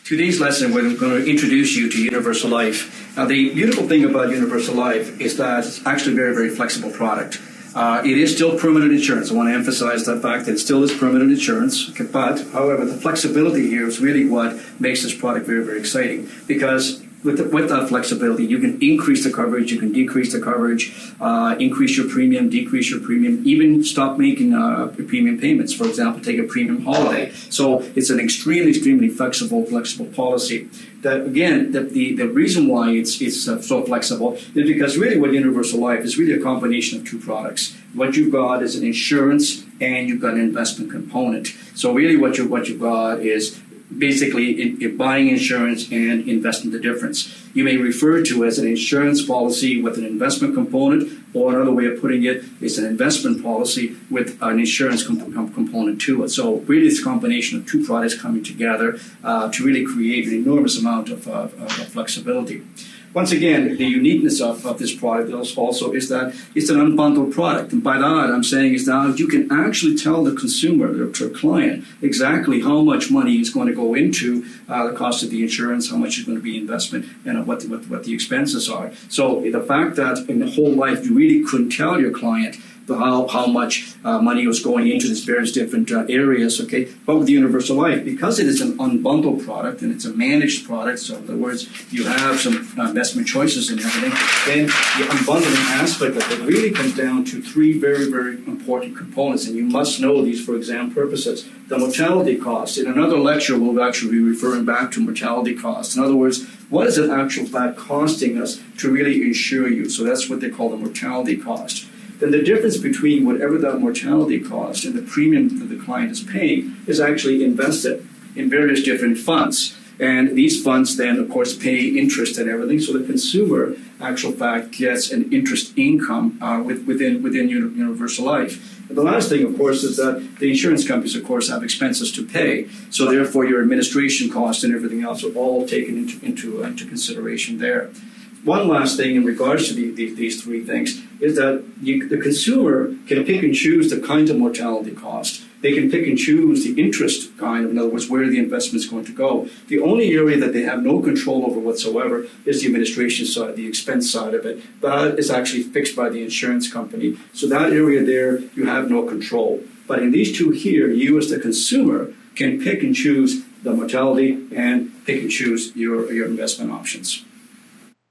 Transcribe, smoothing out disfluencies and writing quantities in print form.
Today's lesson, we're going to introduce you to Universal Life. Now, the beautiful thing about Universal Life is that it's actually a very, very flexible product. It is still permanent insurance. I want to emphasize that fact that it still is permanent insurance. But, however, the flexibility here is really what makes this product very, very exciting. Because with that flexibility, you can increase the coverage, you can decrease the coverage, increase your premium, decrease your premium, even stop making premium payments. For example, take a premium holiday. So it's an extremely, extremely flexible policy. That, again, the reason why it's so flexible is because really what Universal Life is really a combination of two products. What you've got is an insurance and you've got an investment component. So really what you've got is basically buying insurance and investing the difference. You may refer to it as an insurance policy with an investment component, or another way of putting it is an investment policy with an insurance component to it. So really it's a combination of two products coming together to really create an enormous amount of flexibility. Once again, the uniqueness of this product also is that it's an unbundled product. And by that, I'm saying is that you can actually tell the consumer, the client, exactly how much money is going to go into the cost of the insurance, how much is going to be investment, and what the expenses are. So the fact that in the whole life you really couldn't tell your client how much money was going into these various different areas, okay? But with the Universal Life, because it is an unbundled product and it's a managed product, so in other words, you have some investment choices and everything, then the unbundling aspect of it really comes down to three very, very important components, and you must know these for exam purposes. The mortality cost. In another lecture, we'll actually be referring back to mortality costs. In other words, what is it actual fact costing us to really insure you? So that's what they call the mortality cost. Then the difference between whatever that mortality cost and the premium that the client is paying is actually invested in various different funds. And these funds then, of course, pay interest and everything. So the consumer, actual fact, gets an interest income within Universal Life. And the last thing, of course, is that the insurance companies, of course, have expenses to pay. So therefore, your administration costs and everything else are all taken into consideration there. One last thing in regards to these three things is that the consumer can pick and choose the kind of mortality cost. They can pick and choose the interest kind, in other words, where the investment is going to go. The only area that they have no control over whatsoever is the administration side, the expense side of it. That is actually fixed by the insurance company. So that area there, you have no control. But in these two here, you as the consumer can pick and choose the mortality and pick and choose your investment options.